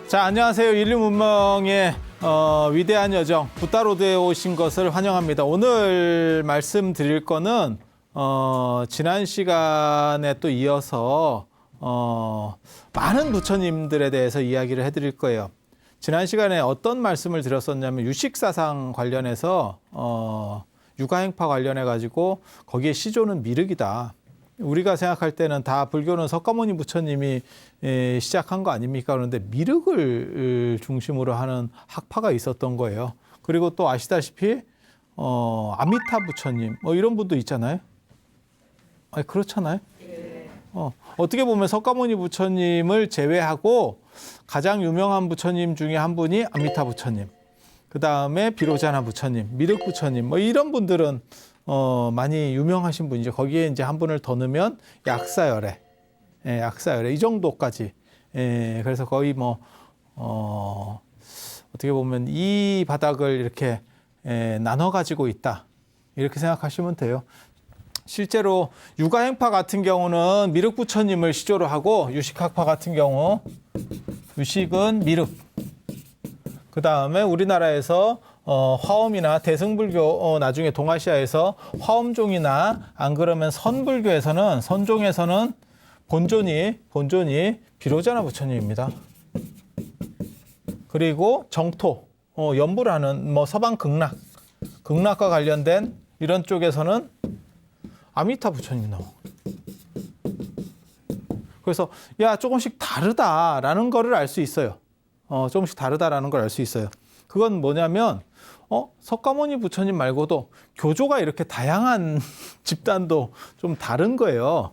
자, 안녕하세요. 인류문명의 위대한 여정 붓다로드에 오신 것을 환영합니다. 오늘 말씀드릴 거는 지난 시간에 또 이어서 많은 부처님들에 대해서 이야기를 해드릴 거예요. 지난 시간에 어떤 말씀을 드렸었냐면 유식사상 관련해서 육아행파 관련해 가지고 거기에 시조는 미륵이다. 우리가 생각할 때는 다 불교는 석가모니 부처님이 시작한 거 아닙니까? 그런데 미륵을 중심으로 하는 학파가 있었던 거예요. 그리고 또 아시다시피 아미타 부처님 뭐 이런 분도 있잖아요. 아니 그렇잖아요. 어떻게 보면 석가모니 부처님을 제외하고 가장 유명한 부처님 중에 한 분이 아미타 부처님, 그 다음에 비로자나 부처님, 미륵 부처님 뭐 이런 분들은 많이 유명하신 분이죠. 거기에 이제 한 분을 더 넣으면 약사열애, 약사열애 이 정도까지. 그래서 거의 뭐 어떻게 보면 이 바닥을 이렇게 나눠 가지고 있다 이렇게 생각하시면 돼요. 실제로 육아행파 같은 경우는 미륵 부처님을 시조로 하고 유식학파 같은 경우 유식은 미륵. 그 다음에 우리나라에서 화엄이나 대승불교 나중에 동아시아에서 화엄종이나 안 그러면 선불교에서는 선종에서는 본존이 비로자나 부처님입니다. 그리고 정토 연부를 하는 뭐 서방 극락과 관련된 이런 쪽에서는 아미타 부처님이 나오고. 그래서 야 조금씩 다르다라는 거를 알 수 있어요. 조금씩 다르다라는 걸 알 수 있어요. 그건 뭐냐면 석가모니 부처님 말고도 교조가 이렇게 다양한 집단도 좀 다른 거예요.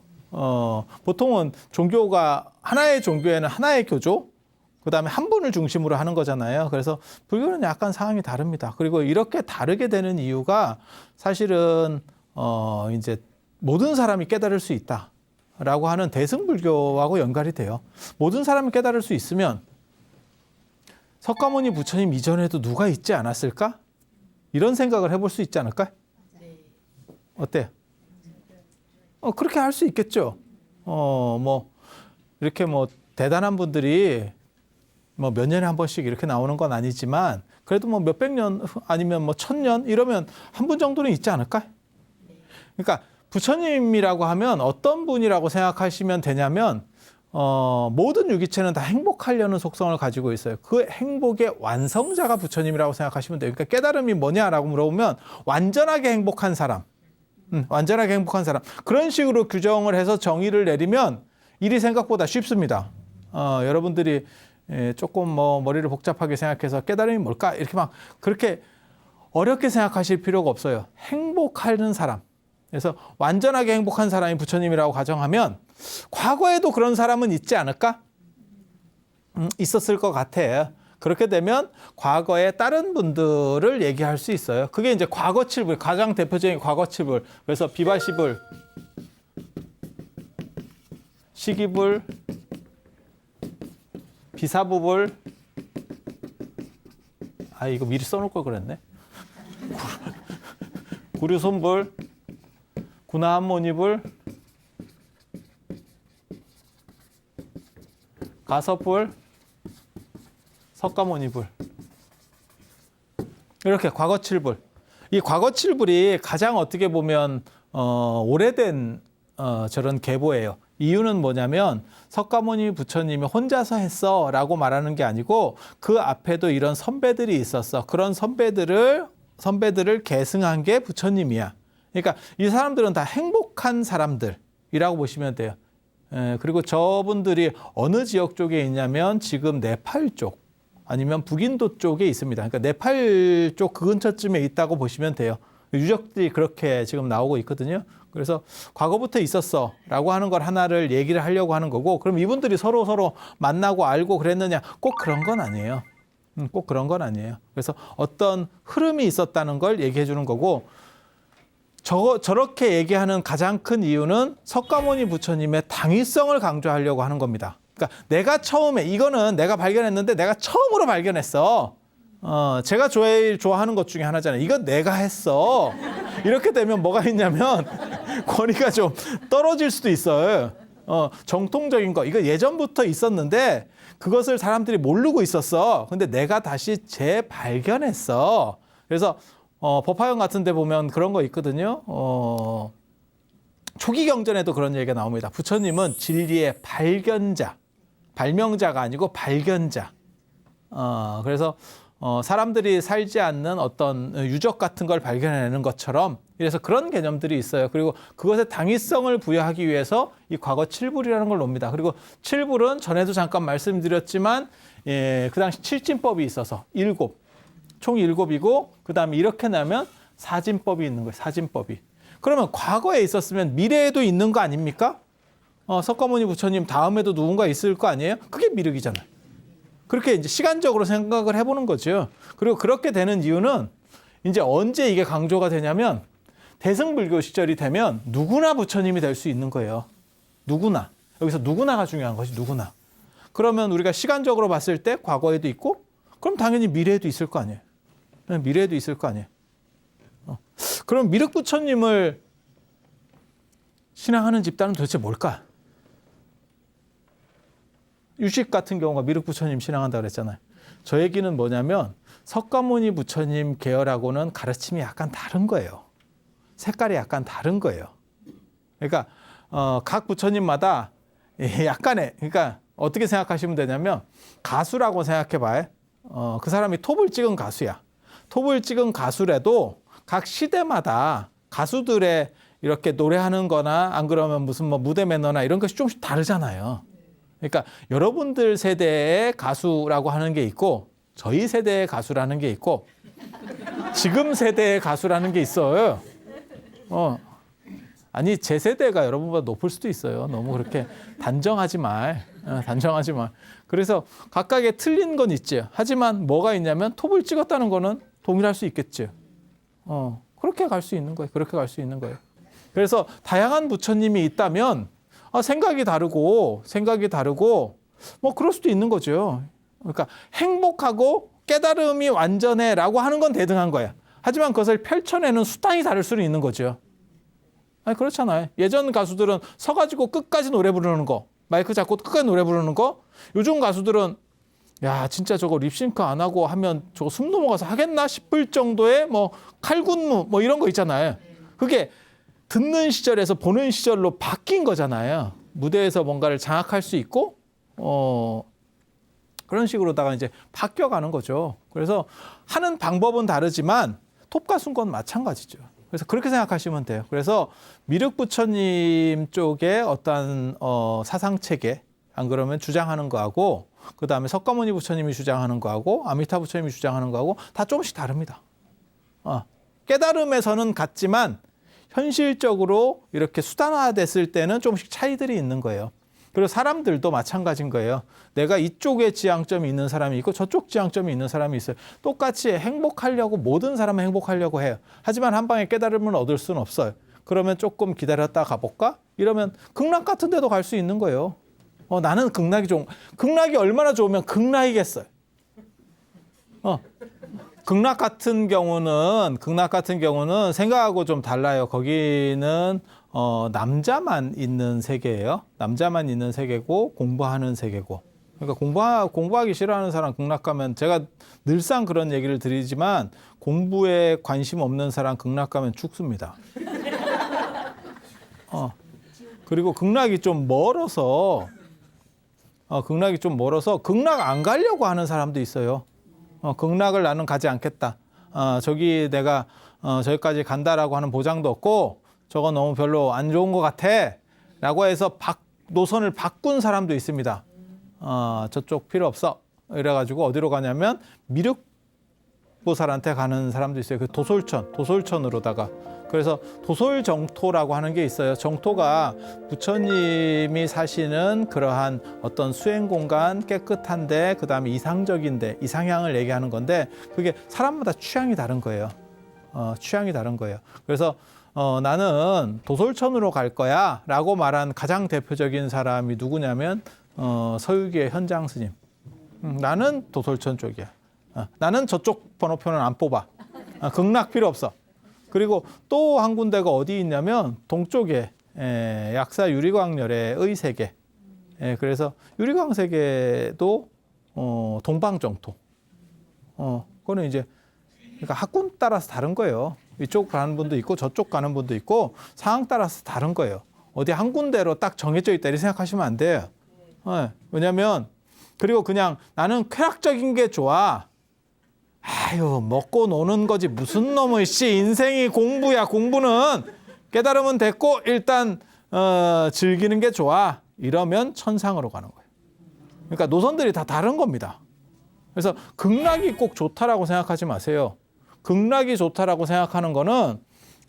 보통은 종교가 하나의 종교에는 하나의 교조, 그 다음에 한 분을 중심으로 하는 거잖아요. 그래서 불교는 약간 상황이 다릅니다. 그리고 이렇게 다르게 되는 이유가 사실은 이제 모든 사람이 깨달을 수 있다라고 하는 대승불교하고 연관이 돼요. 모든 사람이 깨달을 수 있으면 석가모니 부처님 이전에도 누가 있지 않았을까? 이런 생각을 해볼 수 있지 않을까? 어때요? 그렇게 할 수 있겠죠. 뭐 이렇게 뭐 대단한 분들이 뭐 몇 년에 한 번씩 이렇게 나오는 건 아니지만 그래도 뭐 몇백 년 아니면 뭐 1000년 이러면 한 분 정도는 있지 않을까? 그러니까 부처님이라고 하면 어떤 분이라고 생각하시면 되냐면 모든 유기체는 다 행복하려는 속성을 가지고 있어요. 그 행복의 완성자가 부처님이라고 생각하시면 돼요. 그러니까 깨달음이 뭐냐라고 물어보면 완전하게 행복한 사람, 완전하게 행복한 사람. 그런 식으로 규정을 해서 정의를 내리면 일이 생각보다 쉽습니다. 여러분들이 조금 뭐 머리를 복잡하게 생각해서 깨달음이 뭘까 이렇게 막 그렇게 어렵게 생각하실 필요가 없어요. 행복하는 사람. 그래서 완전하게 행복한 사람이 부처님이라고 가정하면 과거에도 그런 사람은 있지 않을까? 있었을 것 같아요. 그렇게 되면 과거에 다른 분들을 얘기할 수 있어요. 그게 이제 과거칠불, 가장 대표적인 과거칠불. 그래서 비바시불, 시기불, 비사부불. 아, 이거 미리 써놓을 걸 그랬네. 구류손불, 구나한모니불, 가섭불, 석가모니불. 이렇게 과거칠불. 이 과거칠불이 가장 어떻게 보면 오래된 저런 계보예요. 이유는 뭐냐면 석가모니 부처님이 혼자서 했어 라고 말하는 게 아니고 그 앞에도 이런 선배들이 있었어. 그런 선배들을 계승한 게 부처님이야. 그러니까 이 사람들은 다 행복한 사람들이라고 보시면 돼요. 그리고 저분들이 어느 지역 쪽에 있냐면 지금 네팔 쪽 아니면 북인도 쪽에 있습니다. 그러니까 네팔 쪽 그 근처쯤에 있다고 보시면 돼요. 유적들이 그렇게 지금 나오고 있거든요. 그래서 과거부터 있었어 라고 하는 걸 하나를 얘기를 하려고 하는 거고, 그럼 이분들이 서로 만나고 알고 그랬느냐? 꼭 그런 건 아니에요. 꼭 그런 건 아니에요. 그래서 어떤 흐름이 있었다는 걸 얘기해 주는 거고, 저렇게 얘기하는 가장 큰 이유는 석가모니 부처님의 당위성을 강조하려고 하는 겁니다. 그러니까 내가 처음에, 이거는 내가 발견했는데 내가 처음으로 발견했어. 제가 제일 좋아하는 것 중에 하나잖아요. 이건 내가 했어. 이렇게 되면 뭐가 있냐면 권위가 좀 떨어질 수도 있어요. 정통적인 거, 이거 예전부터 있었는데 그것을 사람들이 모르고 있었어. 근데 내가 다시 재발견했어. 그래서 법화영 같은 데 보면 그런 거 있거든요. 초기 경전에도 그런 얘기가 나옵니다. 부처님은 진리의 발견자, 발명자가 아니고 발견자. 그래서 사람들이 살지 않는 어떤 유적 같은 걸 발견해내는 것처럼 그래서 그런 개념들이 있어요. 그리고 그것에 당위성을 부여하기 위해서 이 과거 7불이라는 걸 놉니다. 그리고 7불은 전에도 잠깐 말씀드렸지만 그 당시 7진법이 있어서 총 7이고 그다음에 이렇게 나면 사진법이 있는 거예요. 사진법이. 그러면 과거에 있었으면 미래에도 있는 거 아닙니까? 석가모니 부처님 다음에도 누군가 있을 거 아니에요? 그게 미륵이잖아요. 그렇게 이제 시간적으로 생각을 해보는 거죠. 그리고 그렇게 되는 이유는 이제 언제 이게 강조가 되냐면 대승불교 시절이 되면 누구나 부처님이 될 수 있는 거예요. 누구나. 여기서 누구나가 중요한 것이 누구나. 그러면 우리가 시간적으로 봤을 때 과거에도 있고 그럼 당연히 미래에도 있을 거 아니에요. 미래에도 있을 거 아니에요. 그럼 미륵 부처님을 신앙하는 집단은 도대체 뭘까? 유식 같은 경우가 미륵 부처님 신앙한다고 그랬잖아요. 저 얘기는 뭐냐면 석가모니 부처님 계열하고는 가르침이 약간 다른 거예요. 색깔이 약간 다른 거예요. 그러니까 각 부처님마다 약간의 그러니까 어떻게 생각하시면 되냐면 가수라고 생각해 봐요. 그 사람이 톱을 찍은 가수야. 톱을 찍은 가수라도 각 시대마다 가수들의 이렇게 노래하는 거나 안 그러면 무슨 뭐 무대 매너나 이런 것이 조금씩 다르잖아요. 그러니까 여러분들 세대의 가수라고 하는 게 있고 저희 세대의 가수라는 게 있고 지금 세대의 가수라는 게 있어요. 아니 제 세대가 여러분보다 높을 수도 있어요. 너무 그렇게 단정하지 말. 단정하지 말. 그래서 각각의 틀린 건 있죠. 하지만 뭐가 있냐면 톱을 찍었다는 거는 동일할 수 있겠죠. 그렇게 갈 수 있는 거예요. 그렇게 갈 수 있는 거예요. 그래서 다양한 부처님이 있다면 생각이 다르고 뭐 그럴 수도 있는 거죠. 그러니까 행복하고 깨달음이 완전해라고 하는 건 대등한 거야. 하지만 그것을 펼쳐내는 수단이 다를 수는 있는 거죠. 아니 그렇잖아요. 예전 가수들은 서가지고 끝까지 노래 부르는 거, 마이크 잡고 끝까지 노래 부르는 거. 요즘 가수들은 야 진짜 저거 립싱크 안 하고 하면 저거 숨 넘어가서 하겠나 싶을 정도의 뭐 칼군무 뭐 이런 거 있잖아요. 그게 듣는 시절에서 보는 시절로 바뀐 거잖아요. 무대에서 뭔가를 장악할 수 있고 그런 식으로다가 이제 바뀌어가는 거죠. 그래서 하는 방법은 다르지만 톱가수인 건 마찬가지죠. 그래서 그렇게 생각하시면 돼요. 그래서 미륵 부처님 쪽에 어떤 사상 체계 안 그러면 주장하는 거하고 그다음에 석가모니 부처님이 주장하는 거하고 아미타 부처님이 주장하는 거하고 다 조금씩 다릅니다. 깨달음에서는 같지만 현실적으로 이렇게 수단화됐을 때는 조금씩 차이들이 있는 거예요. 그리고 사람들도 마찬가지인 거예요. 내가 이쪽에 지향점이 있는 사람이 있고 저쪽 지향점이 있는 사람이 있어요. 똑같이 행복하려고 모든 사람은 행복하려고 해요. 하지만 한 방에 깨달음을 얻을 수는 없어요. 그러면 조금 기다렸다 가볼까? 이러면 극락 같은 데도 갈 수 있는 거예요. 나는 극락이 얼마나 좋으면 극락이겠어요. 극락 같은 경우는 생각하고 좀 달라요. 거기는 남자만 있는 세계예요. 남자만 있는 세계고 공부하는 세계고. 그러니까 공부하기 싫어하는 사람 극락 가면 제가 늘상 그런 얘기를 드리지만 공부에 관심 없는 사람 극락 가면 죽습니다. 그리고 극락이 좀 멀어서 극락 안 가려고 하는 사람도 있어요. 극락을 나는 가지 않겠다. 저기 내가 저기까지 간다라고 하는 보장도 없고 저거 너무 별로 안 좋은 것 같아 라고 해서 노선을 바꾼 사람도 있습니다. 저쪽 필요 없어. 이래가지고 어디로 가냐면 미륵보살한테 가는 사람도 있어요. 그 도솔천으로다가. 그래서 도솔정토라고 하는 게 있어요. 정토가 부처님이 사시는 그러한 어떤 수행 공간 깨끗한데 그다음에 이상적인데 이상향을 얘기하는 건데 그게 사람마다 취향이 다른 거예요. 취향이 다른 거예요. 그래서 나는 도솔천으로 갈 거야 라고 말한 가장 대표적인 사람이 누구냐면 서유기의 현장 스님. 나는 도솔천 쪽이야. 나는 저쪽 번호표는 안 뽑아. 극락 필요 없어. 그리고 또 한 군데가 어디 있냐면 동쪽에 약사 유리광열의 의세계. 예, 그래서 유리광세계도 동방정토. 그거는 이제 그러니까 학군 따라서 다른 거예요. 이쪽 가는 분도 있고 저쪽 가는 분도 있고 상황 따라서 다른 거예요. 어디 한 군데로 딱 정해져 있다 이렇게 생각하시면 안 돼요. 예, 왜냐하면 그리고 그냥 나는 쾌락적인 게 좋아. 아유 먹고 노는 거지 무슨 놈의 인생이 공부야. 공부는 깨달으면 됐고 일단 즐기는 게 좋아. 이러면 천상으로 가는 거예요. 그러니까 노선들이 다 다른 겁니다. 그래서 극락이 꼭 좋다라고 생각하지 마세요. 극락이 좋다라고 생각하는 거는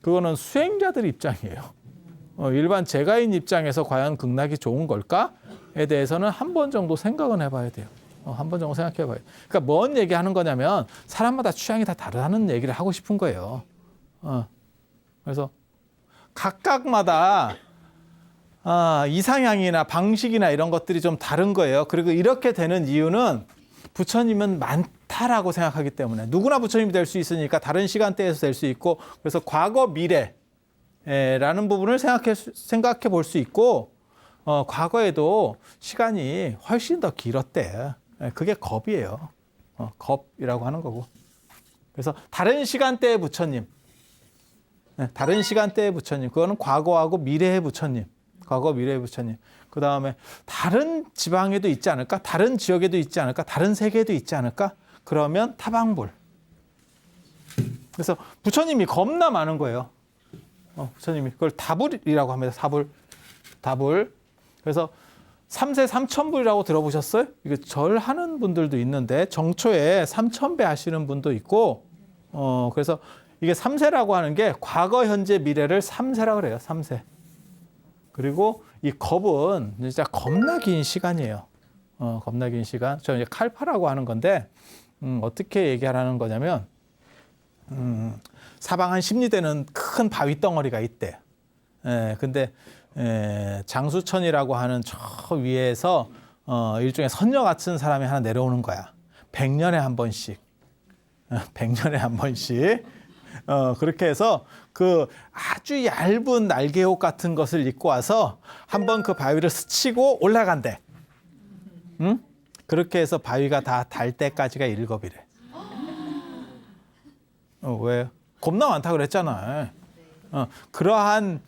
그거는 수행자들 입장이에요. 일반 제가인 입장에서 과연 극락이 좋은 걸까에 대해서는 한 번 정도 생각은 해봐야 돼요. 한 번 정도 생각해봐야 돼요. 그러니까 뭔 얘기하는 거냐면 사람마다 취향이 다 다르다는 얘기를 하고 싶은 거예요. 그래서 각각마다 이상향이나 방식이나 이런 것들이 좀 다른 거예요. 그리고 이렇게 되는 이유는 부처님은 많다라고 생각하기 때문에 누구나 부처님이 될 수 있으니까 다른 시간대에서 될 수 있고 그래서 과거 미래라는 부분을 생각해 볼 수 있고 과거에도 시간이 훨씬 더 길었대. 그게 겁이에요. 겁이라고 하는 거고. 그래서 다른 시간대의 부처님, 다른 시간대의 부처님, 그거는 과거하고 미래의 부처님, 과거 미래의 부처님. 그 다음에 다른 지방에도 있지 않을까? 다른 지역에도 있지 않을까? 다른 세계에도 있지 않을까? 그러면 타방불. 그래서 부처님이 겁나 많은 거예요. 부처님이 그걸 다불이라고 합니다. 다불. 그래서 삼세 삼천불이라고 들어보셨어요? 이거 절하는 분들도 있는데 정초에 3000배 하시는 분도 있고 그래서 이게 삼세라고 하는 게 과거, 현재, 미래를 삼세라고 그래요. 삼세. 그리고 이 겁은 진짜 겁나 긴 시간이에요. 겁나 긴 시간. 저 이제 칼파라고 하는 건데 어떻게 얘기하라는 거냐면 사방 한 10리대는 큰 바위 덩어리가 있대. 근데 장수천이라고 하는 저 위에서 일종의 선녀 같은 사람이 하나 내려오는 거야. 100년에 한 번씩. 100년에 한 번씩. 그렇게 해서 그 아주 얇은 날개옷 같은 것을 입고 와서 한번 그 바위를 스치고 올라간대. 응? 그렇게 해서 바위가 다 달 때까지가 7겁이래. 왜? 겁나 많다 그랬잖아. 그러한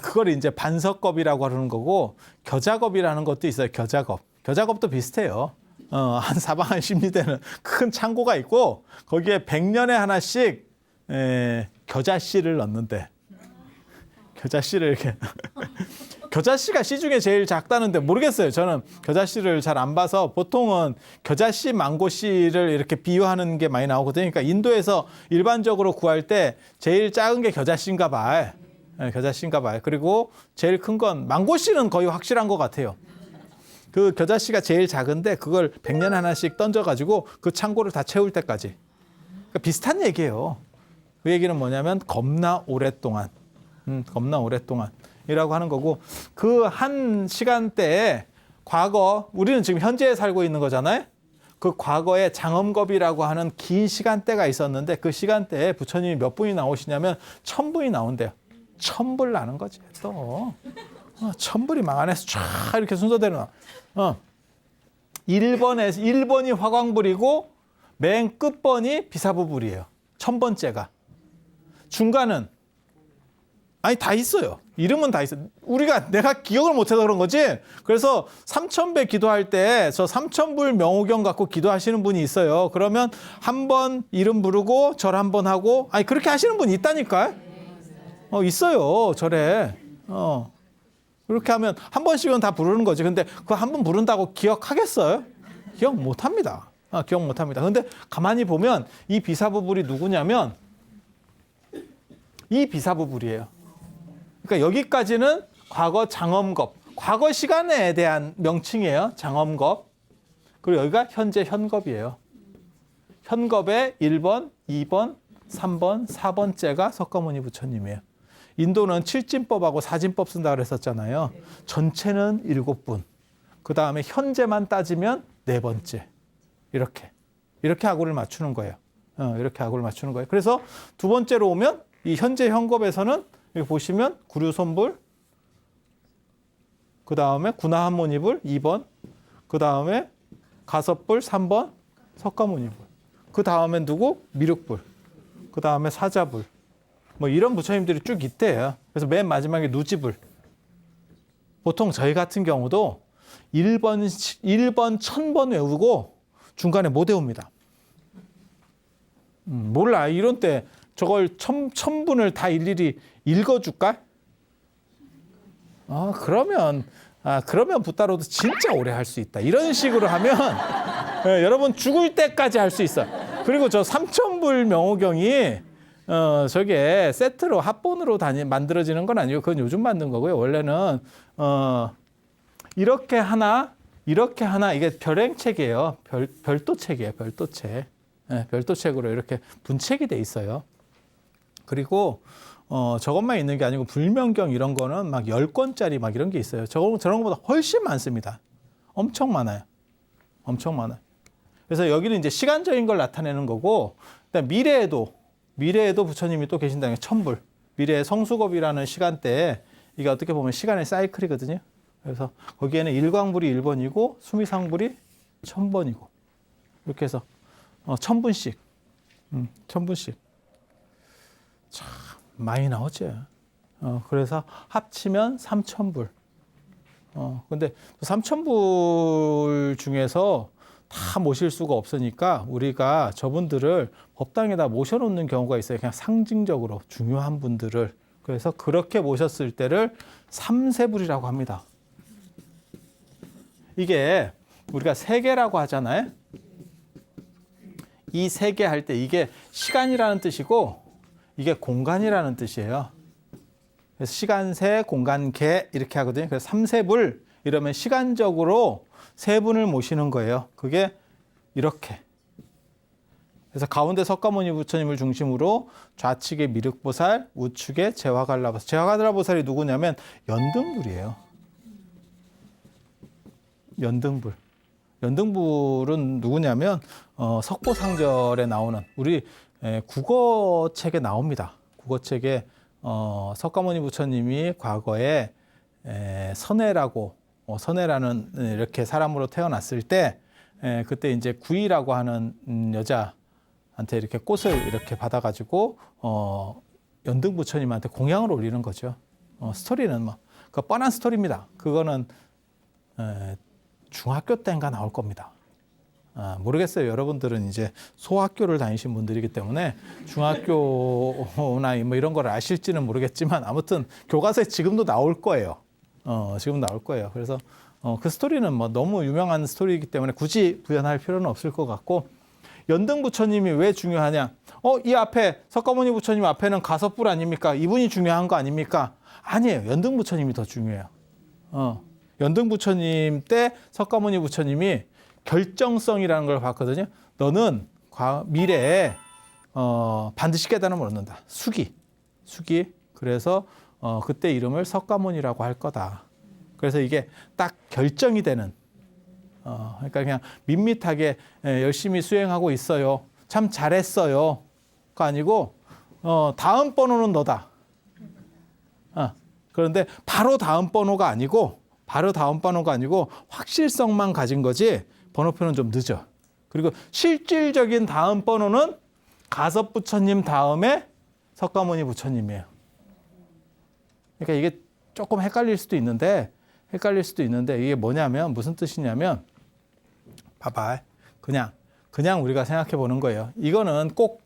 그걸 이제 반석겁이라고 하는 거고 겨자겁이라는 것도 있어요. 겨자겁도 비슷해요. 한 사방 한 10리대는 큰 창고가 있고 거기에 100년에 하나씩 겨자씨를 넣는데 겨자씨를 이렇게 겨자씨가 씨 중에 제일 작다는데 모르겠어요. 저는 겨자씨를 잘 안 봐서 보통은 겨자씨, 망고씨를 이렇게 비유하는 게 많이 나오거든요. 그러니까 인도에서 일반적으로 구할 때 제일 작은 게 겨자씨인가 봐요. 겨자씨인가 봐요. 그리고 제일 큰 건 망고씨는 거의 확실한 것 같아요. 그 겨자씨가 제일 작은데 그걸 100년에 하나씩 던져가지고 그 창고를 다 채울 때까지. 그러니까 비슷한 얘기예요. 그 얘기는 뭐냐면 겁나 오랫동안 이라고 하는 거고 그 한 시간대에 과거 우리는 지금 현재에 살고 있는 거잖아요. 그 과거에 장엄겁이라고 하는 긴 시간대가 있었는데 그 시간대에 부처님이 몇 분이 나오시냐면 1000분이 나온대요. 1000불 나는 거지 또. 1000불이 망 안에서 쫙 이렇게 순서대로 나와. 1번이 화광불이고 맨 끝번이 비사부불이에요. 1000번째가. 중간은 아니 다 있어요. 이름은 다 있어. 내가 기억을 못해서 그런 거지. 그래서 3000배 기도할 때 저 3000불 명호경 갖고 기도하시는 분이 있어요. 그러면 한 번 이름 부르고 절 한 번 하고 아니 그렇게 하시는 분이 있다니까. 있어요. 절에. 그렇게 하면 한 번씩은 다 부르는 거지. 근데 그 한 번 부른다고 기억하겠어요? 기억 못 합니다. 기억 못 합니다. 근데 가만히 보면 이 비사부불이 누구냐면 이 비사부불이에요. 그러니까 여기까지는 과거 장엄겁, 과거 시간에 대한 명칭이에요. 장엄겁. 그리고 여기가 현재 현겁이에요. 현겁의 1번, 2번, 3번, 4번째가 석가모니 부처님이에요. 인도는 7진법하고 4진법 쓴다고 그랬었잖아요. 전체는 7분. 그 다음에 현재만 따지면 4번째. 이렇게 하고를 맞추는 거예요. 이렇게 하고를 맞추는 거예요. 그래서 두 번째로 오면 이 현재 현겁에서는 여기 보시면 구류손불, 그 다음에 군화합몬이불 2번. 그 다음에 가섭불 3번. 석가모니불. 그 다음에 누구? 미륵불. 그 다음에 사자불. 뭐 이런 부처님들이 쭉 있대요. 그래서 맨 마지막에 누지불. 보통 저희 같은 경우도 1번 1000번 외우고 중간에 못 외웁니다. 몰라. 이런 때 저걸 1000분을 다 일일이 읽어줄까? 그러면 붓다로도 진짜 오래 할 수 있다. 이런 식으로 하면 여러분 죽을 때까지 할 수 있어. 그리고 저 3000불 명호경이 저게 세트로 합본으로 만들어지는 건 아니고 그건 요즘 만든 거고요. 원래는 이렇게 하나 이게 별행책이에요. 별도책이에요. 별도책. 네, 별도책으로 이렇게 분책이 돼 있어요. 그리고 저것만 있는 게 아니고 불명경 이런 거는 막 10권짜리 막 이런 게 있어요. 저런 것보다 훨씬 많습니다. 엄청 많아요. 엄청 많아요. 그래서 여기는 이제 시간적인 걸 나타내는 거고, 그다음 미래에도 부처님이 또 계신다는 게 천불. 미래의 성수겁이라는 시간대에 이게 어떻게 보면 시간의 사이클이거든요. 그래서 거기에는 일광불이 1번이고 수미상불이 1000번이고 이렇게 해서 1000분씩 1000분씩 참 많이 나오죠. 그래서 합치면 3000불. 근데 3000불 중에서 다 모실 수가 없으니까 우리가 저분들을 법당에다 모셔놓는 경우가 있어요. 그냥 상징적으로 중요한 분들을. 그래서 그렇게 모셨을 때를 삼세불이라고 합니다. 이게 우리가 세계라고 하잖아요. 이 세계 할 때 이게 시간이라는 뜻이고 이게 공간이라는 뜻이에요. 그래서 시간세, 공간계 이렇게 하거든요. 그래서 삼세불 이러면 시간적으로 세 분을 모시는 거예요. 그게 이렇게. 그래서 가운데 석가모니 부처님을 중심으로 좌측에 미륵보살, 우측에 제화갈라보살. 제화갈라보살이 누구냐면 연등불이에요. 연등불. 연등불은 누구냐면 석보상절에 나오는 우리 국어책에 나옵니다. 국어책에 석가모니 부처님이 과거에 선혜라는 이렇게 사람으로 태어났을 때 그때 이제 구이라고 하는 여자한테 이렇게 꽃을 이렇게 받아가지고 연등 부처님한테 공양을 올리는 거죠. 스토리는 뭐 그 뻔한 스토리입니다. 그거는 중학교 때인가 나올 겁니다. 모르겠어요. 여러분들은 이제 소학교를 다니신 분들이기 때문에 중학교나 뭐 이런 걸 아실지는 모르겠지만 아무튼 교과서에 지금도 나올 거예요. 지금 나올 거예요. 그래서 그 스토리는 뭐 너무 유명한 스토리이기 때문에 굳이 구현할 필요는 없을 것 같고, 연등 부처님이 왜 중요하냐? 이 앞에 석가모니 부처님 앞에는 가섭불 아닙니까? 이분이 중요한 거 아닙니까? 아니에요. 연등 부처님이 더 중요해요. 연등 부처님 때 석가모니 부처님이 결정성이라는 걸 봤거든요. 너는 미래에 반드시 깨달음을 얻는다. 수기. 그래서 그때 이름을 석가모니라고 할 거다. 그래서 이게 딱 결정이 되는. 그러니까 그냥 밋밋하게 열심히 수행하고 있어요. 참 잘했어요. 가 아니고 다음 번호는 너다. 그런데 바로 다음 번호가 아니고 확실성만 가진 거지. 번호표는 좀 늦어. 그리고 실질적인 다음 번호는 가섭 부처님 다음에 석가모니 부처님이에요. 그러니까 이게 조금 헷갈릴 수도 있는데 이게 뭐냐면 무슨 뜻이냐면 봐봐. 그냥 우리가 생각해 보는 거예요. 이거는 꼭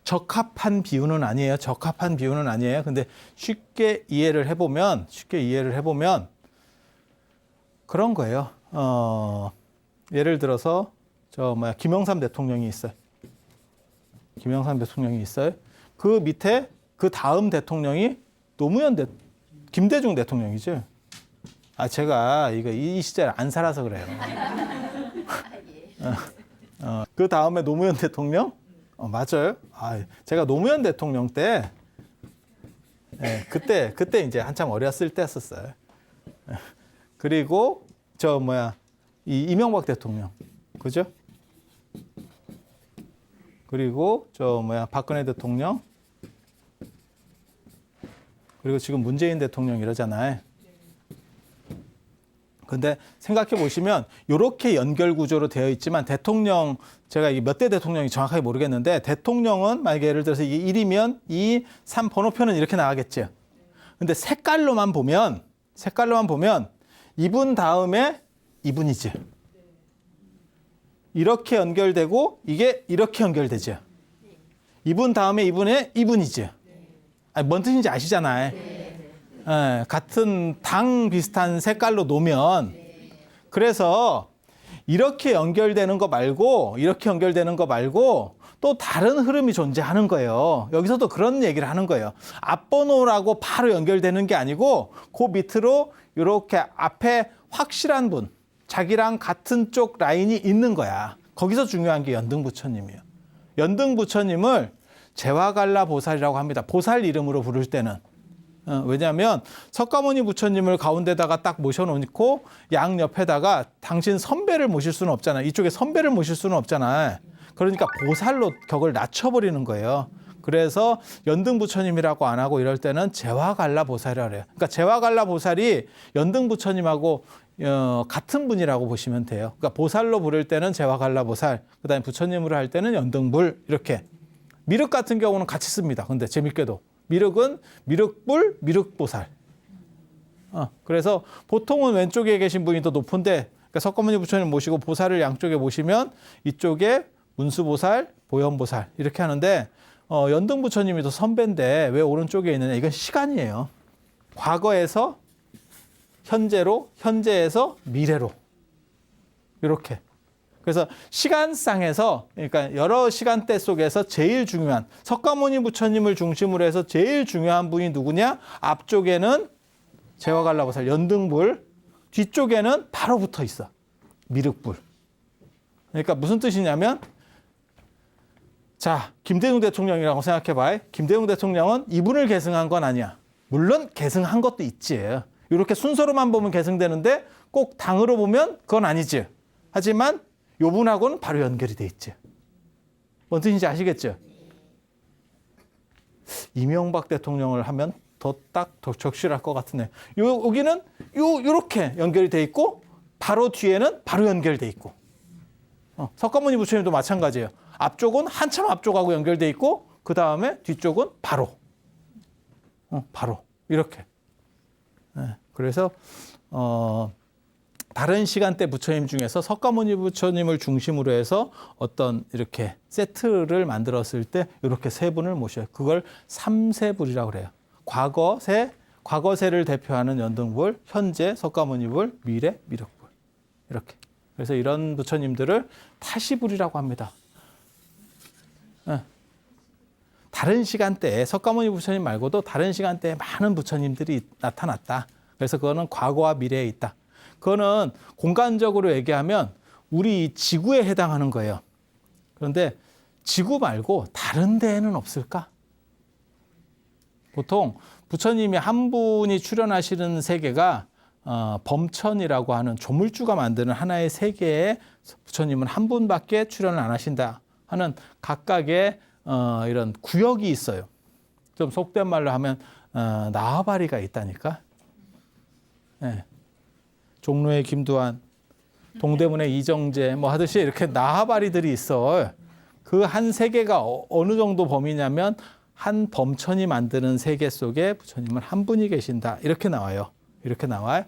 적합한 비유는 아니에요. 근데 쉽게 이해를 해보면 그런 거예요. 예를 들어서 김영삼 대통령이 있어요. 그 밑에 그 다음 대통령이 김대중 대통령이죠. 제가 이 시절에 안 살아서 그래요. 그 다음에 노무현 대통령? 맞아요. 제가 노무현 대통령 때 그때 이제 한참 어렸을 때였었어요. 그리고 이 이명박 대통령, 그죠? 그리고 박근혜 대통령, 그리고 지금 문재인 대통령 이러잖아요. 근데 생각해 보시면 이렇게 연결 구조로 되어 있지만 대통령, 제가 이게 몇 대 대통령이 정확하게 모르겠는데 대통령은 만약에 예를 들어서 이게 1이면 2, 3 번호표는 이렇게 나가겠죠. 근데 색깔로만 보면 이분 다음에 이분이지. 이렇게 연결되고 이게 이렇게 연결되죠. 이분 다음에 이분에 이분이지. 아니, 뭔 뜻인지 아시잖아요. 예, 같은 당 비슷한 색깔로 놓으면 그래서 이렇게 연결되는 거 말고 또 다른 흐름이 존재하는 거예요. 여기서도 그런 얘기를 하는 거예요. 앞번호라고 바로 연결되는 게 아니고 그 밑으로 이렇게 앞에 확실한 분, 자기랑 같은 쪽 라인이 있는 거야. 거기서 중요한 게 연등부처님이에요. 연등부처님을 제와갈라 보살이라고 합니다. 보살 이름으로 부를 때는. 왜냐하면 석가모니 부처님을 가운데다가 딱 모셔놓고 양 옆에다가 당신 선배를 모실 수는 없잖아요. 이쪽에 선배를 모실 수는 없잖아요. 그러니까 보살로 격을 낮춰버리는 거예요. 그래서 연등부처님이라고 안 하고 이럴 때는 제와갈라 보살이라고 그래요. 그러니까 제와갈라 보살이 연등부처님하고 같은 분이라고 보시면 돼요. 그러니까 보살로 부를 때는 제와갈라 보살, 그다음에 부처님으로 할 때는 연등불 이렇게. 미륵 같은 경우는 같이 씁니다. 근데 재밌게도 미륵은 미륵불, 미륵보살. 그래서 보통은 왼쪽에 계신 분이 더 높은데 그러니까 석가모니 부처님 모시고 보살을 양쪽에 모시면 이쪽에 문수보살, 보현보살 이렇게 하는데 연등부처님이 더 선배인데 왜 오른쪽에 있느냐. 이건 시간이에요. 과거에서 현재로, 현재에서 미래로 이렇게. 그래서 시간상에서 그러니까 여러 시간대 속에서 제일 중요한 석가모니 부처님을 중심으로 해서 제일 중요한 분이 누구냐? 앞쪽에는 제와갈라 보살 연등불, 뒤쪽에는 바로 붙어 있어. 미륵불. 그러니까 무슨 뜻이냐면 자, 김대중 대통령이라고 생각해 봐요. 김대중 대통령은 이분을 계승한 건 아니야. 물론 계승한 것도 있지. 이렇게 순서로만 보면 계승되는데 꼭 당으로 보면 그건 아니지. 하지만 요분하고는 바로 연결이 돼 있지. 뭔 뜻인지 아시겠죠? 이명박 대통령을 하면 더 적실할 것 같은데 여기는 요렇게 연결이 돼 있고 바로 뒤에는 바로 연결돼 있고 석가모니 부처님도 마찬가지예요. 앞쪽은 한참 앞쪽하고 연결돼 있고 그 다음에 뒤쪽은 바로 이렇게. 그래서 다른 시간대 부처님 중에서 석가모니 부처님을 중심으로 해서 어떤 이렇게 세트를 만들었을 때 이렇게 세 분을 모셔요. 그걸 삼세불이라고 그래요. 과거세를 대표하는 연등불, 현재 석가모니불, 미래 미륵불. 이렇게. 그래서 이런 부처님들을 타시불이라고 합니다. 다른 시간대에 석가모니 부처님 말고도 다른 시간대에 많은 부처님들이 나타났다. 그래서 그거는 과거와 미래에 있다. 그거는 공간적으로 얘기하면 우리 지구에 해당하는 거예요. 그런데 지구 말고 다른 데에는 없을까? 보통 부처님이 한 분이 출연하시는 세계가 범천이라고 하는 조물주가 만드는 하나의 세계에 부처님은 한 분밖에 출연을 안 하신다 하는 각각의 이런 구역이 있어요. 좀 속된 말로 하면 나와바리가 있다니까. 네. 종로의 김두한, 동대문의 이정재 뭐 하듯이 이렇게 나하바리들이 있어. 그 한 세계가 어느 정도 범위냐면 한 범천이 만드는 세계 속에 부처님은 한 분이 계신다. 이렇게 나와요. 이렇게 나와요.